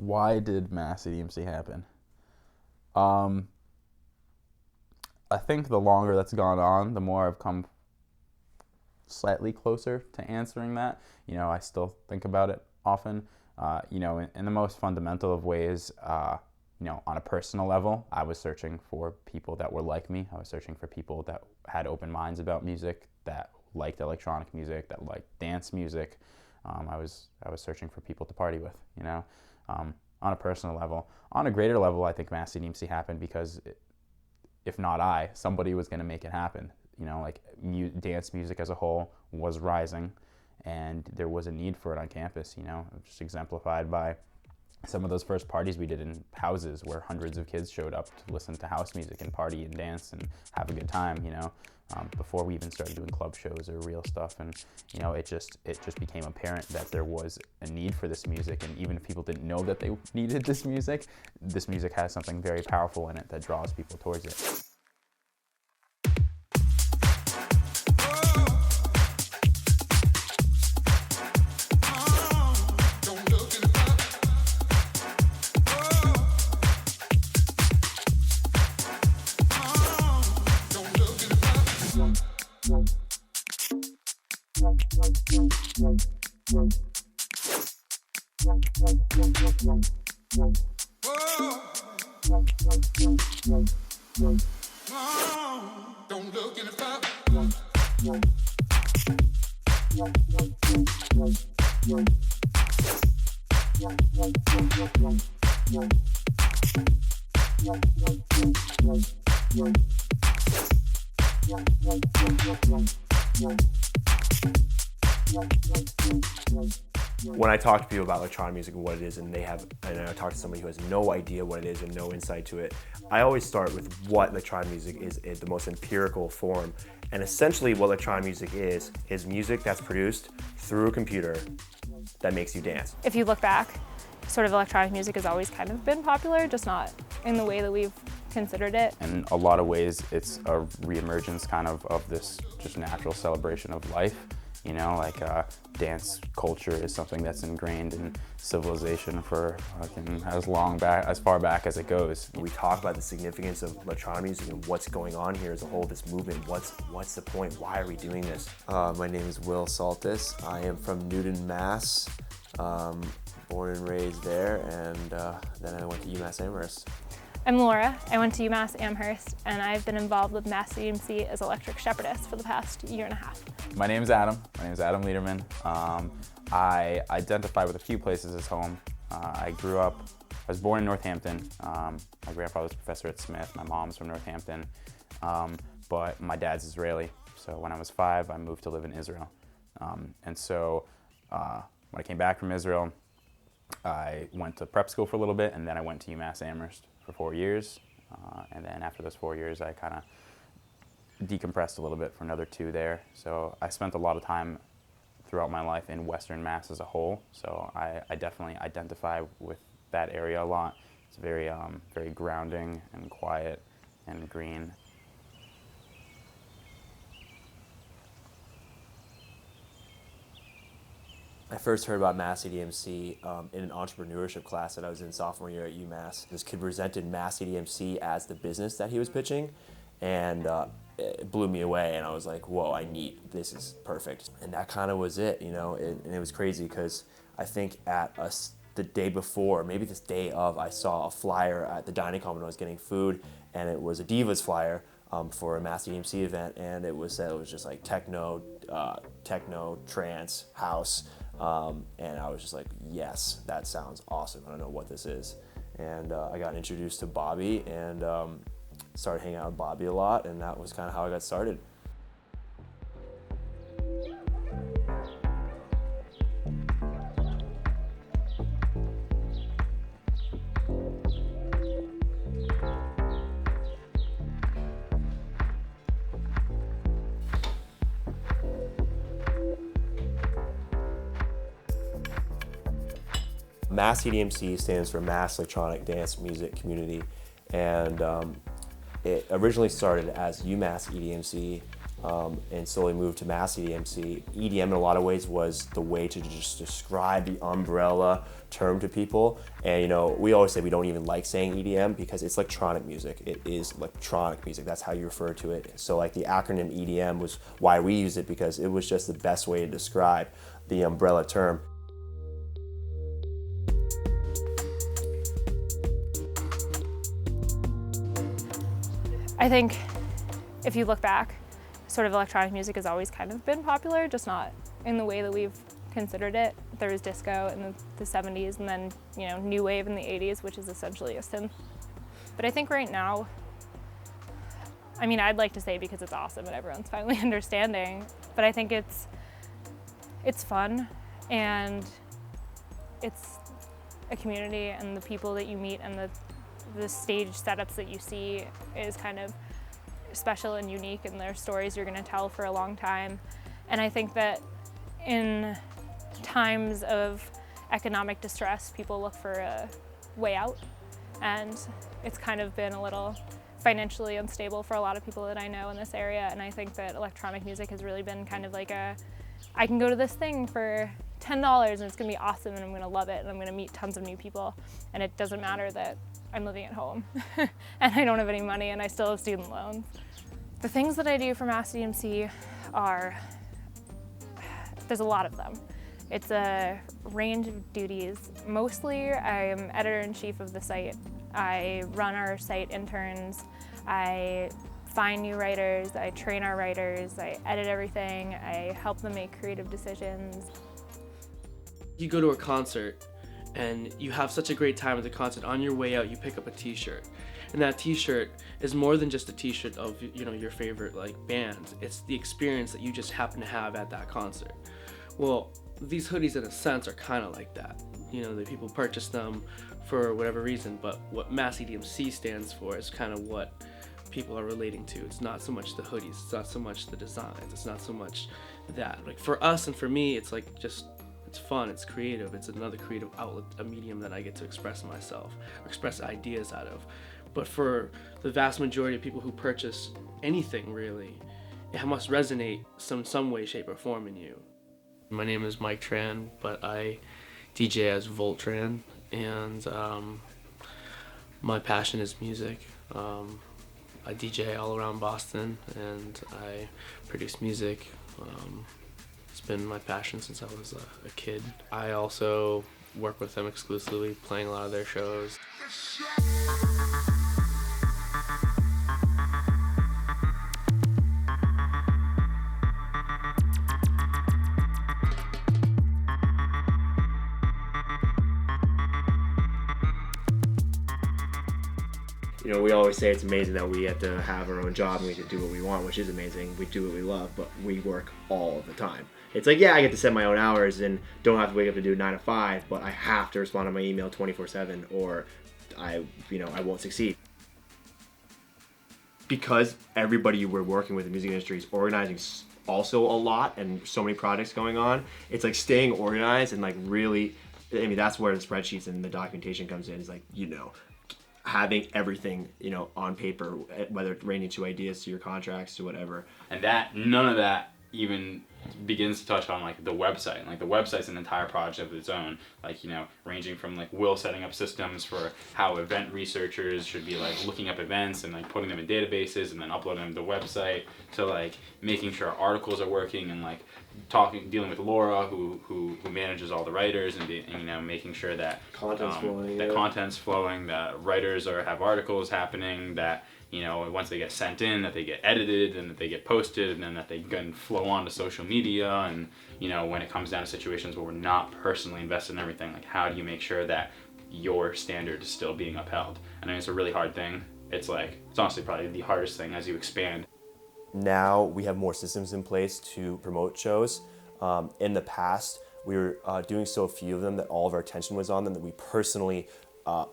Why did Mass EDMC happen? Um, I think the longer that's gone on, the more I've come slightly closer to answering that. I still think about it often. In the most fundamental of ways, on a personal level, I was searching for people that were like me. I was searching for people that had open minds about music, that liked electronic music, that liked dance music. I was searching for people to party with, on a personal level. On a greater level, I think Mass EDMC happened because, if not somebody was going to make it happen. Dance music as a whole was rising, and there was a need for it on campus, just exemplified by some of those first parties we did in houses where hundreds of kids showed up to listen to house music and party and dance and have a good time, before we even started doing club shows or real stuff. And, it just became apparent that there was a need for this music. And even if people didn't know that they needed this music has something very powerful in it that draws people towards it. Don't look in the fire. When I talk to people about electronic music and what it is, and I talk to somebody who has no idea what it is and no insight to it, I always start with what electronic music is in the most empirical form. And essentially what electronic music is music that's produced through a computer that makes you dance. If you look back, sort of electronic music has always kind of been popular, just not in the way that we've considered it. In a lot of ways, it's a reemergence kind of this just natural celebration of life. Dance culture is something that's ingrained in civilization for as far back as it goes. We talk about the significance of electronic music and what's going on here as a whole, this movement. What's the point? Why are we doing this? My name is Will Saltis. I am from Newton, Mass. Born and raised there, and then I went to UMass Amherst. I'm Laura. I went to UMass Amherst, and I've been involved with Mass EDMC as electric shepherdess for the past year and a half. My name's Adam. My name's Adam Lederman. I identify with a few places as home. I was born in Northampton. My grandfather was a professor at Smith. My mom's from Northampton. But my dad's Israeli. So when I was 5, I moved to live in Israel. And so when I came back from Israel, I went to prep school for a little bit, and then I went to UMass Amherst for 4 years. And then after those 4 years, I kind of decompressed a little bit for another 2 there. So I spent a lot of time throughout my life in Western Mass as a whole. So I definitely identify with that area a lot. It's very, very grounding and quiet and green. I first heard about Mass EDMC in an entrepreneurship class that I was in sophomore year at UMass. This kid presented Mass EDMC as the business that he was pitching, and it blew me away, and I was like, whoa, this is perfect. And that kind of was it, and it was crazy because I think the day before, maybe this day of, I saw a flyer at the dining hall when I was getting food, and it was a Divas flyer for a Mass EDMC event, and it was just like techno, trance, house. And I was just like, yes, that sounds awesome. I don't know what this is. And I got introduced to Bobby and started hanging out with Bobby a lot, and that was kind of how I got started. Mass EDMC stands for Mass Electronic Dance Music Community, and it originally started as UMass EDMC, and slowly moved to Mass EDMC. EDM in a lot of ways was the way to just describe the umbrella term to people. And we always say we don't even like saying EDM because it's electronic music. It is electronic music. That's how you refer to it. So like the acronym EDM was why we use it, because it was just the best way to describe the umbrella term. I think if you look back, sort of electronic music has always kind of been popular, just not in the way that we've considered it. There was disco in the 70s, and then new wave in the 80s, which is essentially a synth. But I think right now, I mean, I'd like to say because it's awesome and everyone's finally understanding, but I think it's fun, and it's a community, and the people that you meet and the stage setups that you see is kind of special and unique, and they're stories you're going to tell for a long time. And I think that in times of economic distress, people look for a way out, and it's kind of been a little financially unstable for a lot of people that I know in this area. And I think that electronic music has really been kind of like I can go to this thing for $10 and it's going to be awesome, and I'm going to love it, and I'm going to meet tons of new people, and it doesn't matter that I'm living at home and I don't have any money and I still have student loans. The things that I do for Mass EDMC there's a lot of them. It's a range of duties. Mostly I am editor-in-chief of the site. I run our site interns. I find new writers. I train our writers. I edit everything. I help them make creative decisions. You go to a concert and you have such a great time at the concert. On your way out, you pick up a t-shirt. And that t-shirt is more than just a t-shirt of your favorite bands. It's the experience that you just happen to have at that concert. Well, these hoodies in a sense are kind of like that. The people purchase them for whatever reason, but what Mass EDMC stands for is kind of what people are relating to. It's not so much the hoodies, it's not so much the designs, it's not so much that. For us and for me, it's it's fun, it's creative, it's another creative outlet, a medium that I get to express myself, or express ideas out of. But for the vast majority of people who purchase anything really, it must resonate some way, shape, or form in you. My name is Mike Tran, but I DJ as Voltran, and my passion is music. I DJ all around Boston, and I produce music. It's been my passion since I was a kid. I also work with them exclusively, playing a lot of their shows. We always say it's amazing that we get to have our own job and we can do what we want, which is amazing. We do what we love, but we work all the time. It's I get to set my own hours and don't have to wake up to do 9 to 5, but I have to respond to my email 24/7 or I won't succeed. Because everybody we're working with in the music industry is organizing also a lot and so many projects going on, it's staying organized and really, that's where the spreadsheets and the documentation comes in. Is having everything on paper, whether it's ranging to ideas to your contracts to whatever. And none of that even begins to touch on the website. The website's an entire project of its own. Ranging from Will setting up systems for how event researchers should be looking up events and putting them in databases and then uploading them to the website, to making sure articles are working and dealing with Laura who manages all the writers and making sure that content's flowing, that writers have articles happening, that once they get sent in, that they get edited and that they get posted, and then that they can flow on to social media. And when it comes down to situations where we're not personally invested in everything, how do you make sure that your standard is still being upheld? And it's a really hard thing. It's honestly probably the hardest thing as you expand. Now we have more systems in place to promote shows. In the past, we were doing so few of them that all of our attention was on them, that we personally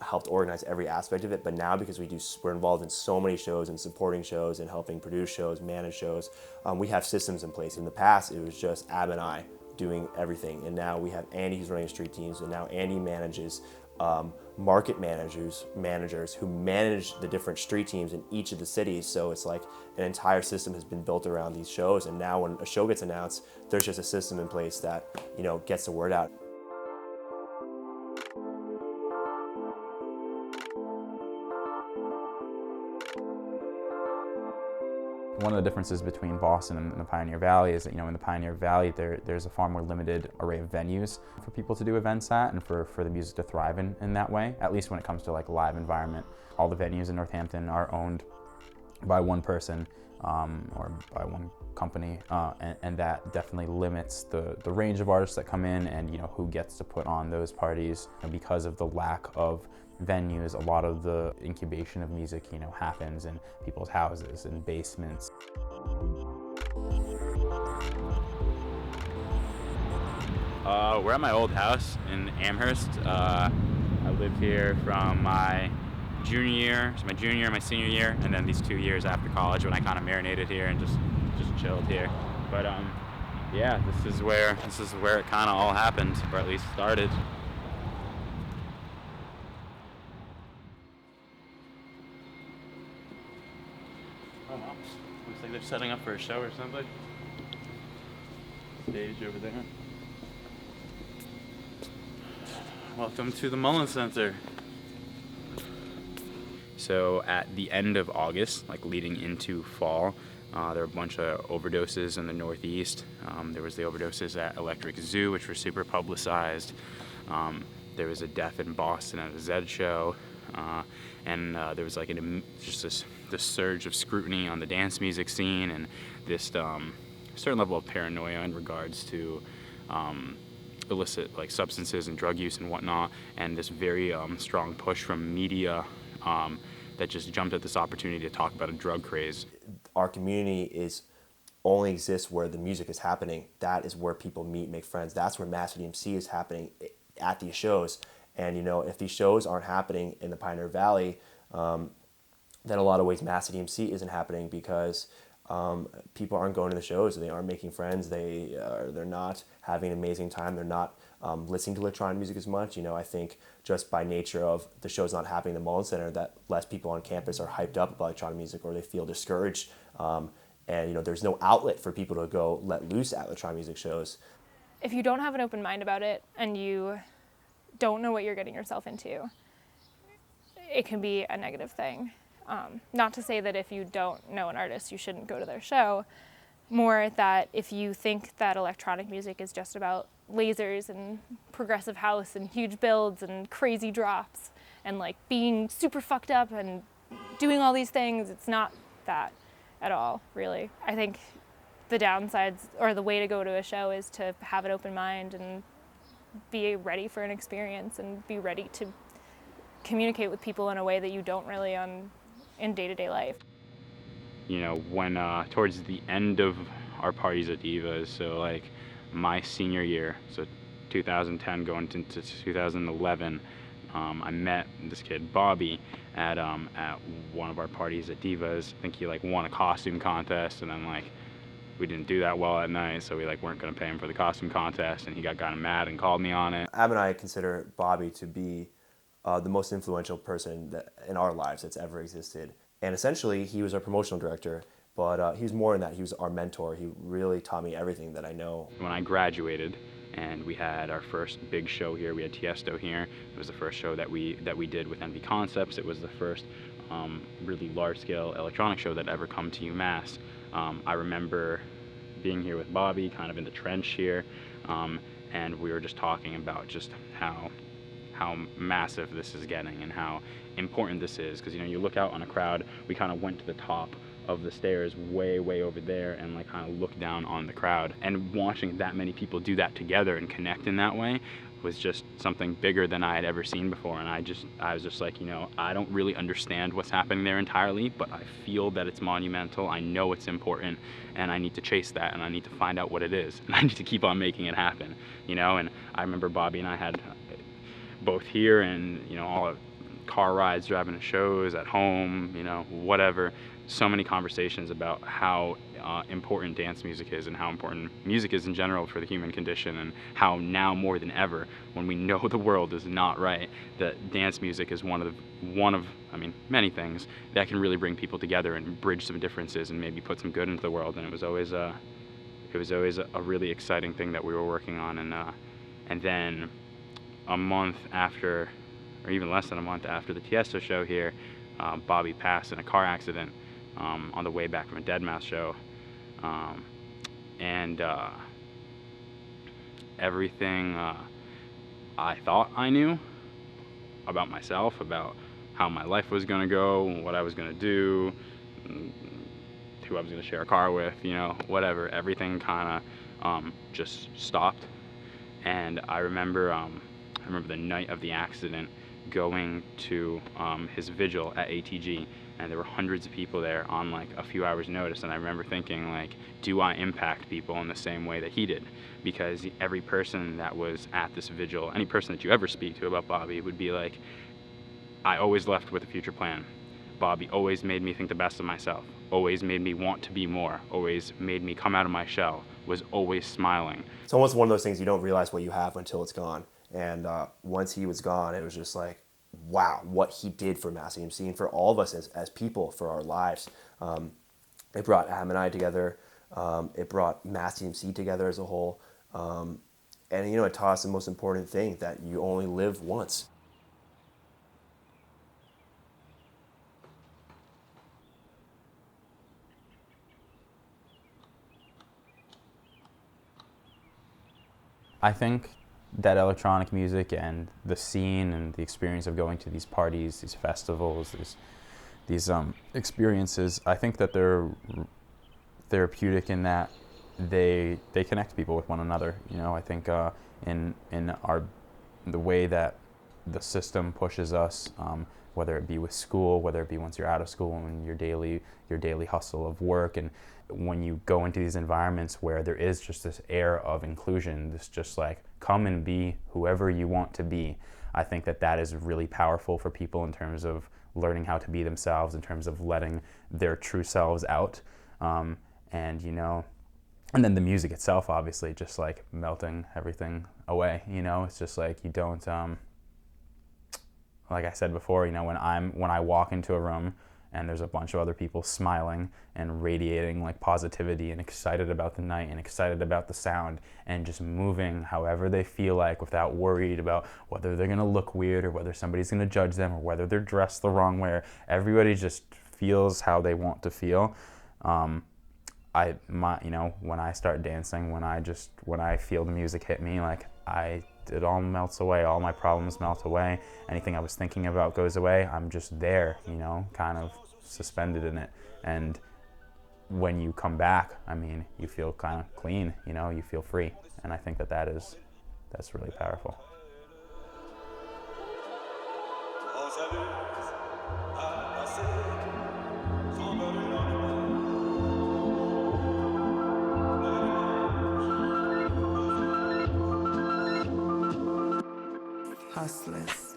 helped organize every aspect of it. But now, because we're involved in so many shows and supporting shows and helping produce shows, manage shows, we have systems in place. In the past, it was just Ab and I doing everything, and now we have Andy who's running street teams, and now Andy manages market managers who manage the different street teams in each of the cities. So it's like an entire system has been built around these shows, and now when a show gets announced, there's just a system in place that, you know, gets the word out. One of the differences between Boston and the Pioneer Valley is that, you know, in the Pioneer Valley, there's a far more limited array of venues for people to do events at, and for the music to thrive in that way, at least when it comes to like live environment. All the venues in Northampton are owned by one person or by one company, and that definitely limits the range of artists that come in, and, you know, who gets to put on those parties. And because of the lack of venues, a lot of the incubation of music, you know, happens in people's houses and basements. We're at my old house in Amherst. I lived here from my junior year, so my junior, my senior year, and then these 2 years after college when I kind of marinated here and just chilled here. But yeah, this is where it kind of all happened, or at least started. Oh no, looks like they're setting up for a show or something. Stage over there. Welcome to the Mullen Center. So at the end of August, like leading into fall, there were a bunch of overdoses in the Northeast. There was the overdoses at Electric Zoo, which were super publicized. There was a death in Boston at a Zed show. And there was like this surge of scrutiny on the dance music scene, and this certain level of paranoia in regards to illicit like substances and drug use and whatnot, and this very strong push from media that just jumped at this opportunity to talk about a drug craze. Our community only exists where the music is happening. That is where people meet, make friends. That's where Mass EDMC is happening, at these shows. And, you know, if these shows aren't happening in the Pioneer Valley, then a lot of ways Mass EDMC isn't happening, because people aren't going to the shows, they aren't making friends, they're not having an amazing time, they're not listening to electronic music as much. You know, I think just by nature of the shows not happening in the Mullen Center, that less people on campus are hyped up about electronic music, or they feel discouraged. And, you know, there's no outlet for people to go let loose at electronic music shows. If you don't have an open mind about it and you don't know what you're getting yourself into, it can be a negative thing. Not to say that if you don't know an artist, you shouldn't go to their show. More that if you think that electronic music is just about lasers and progressive house and huge builds and crazy drops and like being super fucked up and doing all these things, it's not that at all, really. I think the downsides, or the way to go to a show, is to have an open mind and be ready for an experience and be ready to communicate with people in a way that you don't really in day-to-day life. You know, when towards the end of our parties at Divas, so like my senior year, so 2010 going into 2011, I met this kid Bobby at one of our parties at Divas. I think he like won a costume contest, and then like we didn't do that well that night, so we like weren't gonna pay him for the costume contest, and he got kind of mad and called me on it. Ab and I consider Bobby to be the most influential person in our lives that's ever existed. And essentially, he was our promotional director, but he was more than that. He was our mentor. He really taught me everything that I know. When I graduated and we had our first big show here, we had Tiesto here. It was the first show that we did with Envy Concepts. It was the first really large-scale electronic show that ever come to UMass. I remember being here with Bobby, kind of in the trench here, and we were just talking about just how massive this is getting and how important this is, because, you know, you look out on a crowd. We kind of went to the top of the stairs way over there and like kind of look down on the crowd, and watching that many people do that together and connect in that way was just something bigger than I had ever seen before. And I was just like, you know, I don't really understand what's happening there entirely, but I feel that it's monumental. I know it's important, and I need to chase that, and I need to find out what it is, and I need to keep on making it happen, you know. And I remember Bobby and I had both here and, you know, car rides, driving to shows, at home, you know, whatever. So many conversations about how important dance music is and how important music is in general for the human condition, and how now more than ever, when we know the world is not right, that dance music is one of I mean, many things that can really bring people together and bridge some differences and maybe put some good into the world. And it was always a really exciting thing that we were working on. And then a month after, or even less than a month after the Tiesto show here, Bobby passed in a car accident on the way back from a Deadmau5 show. Everything I thought I knew about myself, about how my life was going to go, what I was going to do, who I was going to share a car with, you know, whatever. Everything kind of just stopped. And I remember the night of the accident going to his vigil at ATG, and there were hundreds of people there on like a few hours notice. And I remember thinking, like, do I impact people in the same way that he did? Because every person that was at this vigil, any person that you ever speak to about Bobby, would be like, I always left with a future plan. Bobby always made me think the best of myself, always made me want to be more, always made me come out of my shell, was always smiling. It's almost one of those things you don't realize what you have until it's gone. And once he was gone, it was just like, wow, what he did for Mass EDMC and for all of us as people, for our lives. It brought Adam and I together. It brought Mass EDMC together as a whole. And, you know, it taught us the most important thing, that you only live once. I think that electronic music and the scene and the experience of going to these parties, these festivals, these experiences, I think that they're therapeutic in that they connect people with one another. You know, I think in the way that the system pushes us, whether it be with school, whether it be once you're out of school and your daily hustle of work, and when you go into these environments where there is just this air of inclusion, this just like, come and be whoever you want to be. I think that is really powerful for people in terms of learning how to be themselves, in terms of letting their true selves out. And, you know, and then the music itself, obviously, just like melting everything away, you know, it's just like you don't, like I said before, you know, when I walk into a room and there's a bunch of other people smiling and radiating like positivity and excited about the night and excited about the sound and just moving however they feel like, without worried about whether they're gonna look weird or whether somebody's gonna judge them or whether they're dressed the wrong way. Everybody just feels how they want to feel. You know, when I start dancing, when I feel the music hit me, like it all melts away. All my problems melt away. Anything I was thinking about goes away. I'm just there, you know, kind of suspended in it. And when you come back, I mean, you feel kind of clean, you know, you feel free. And I think that's really powerful. Hustlers.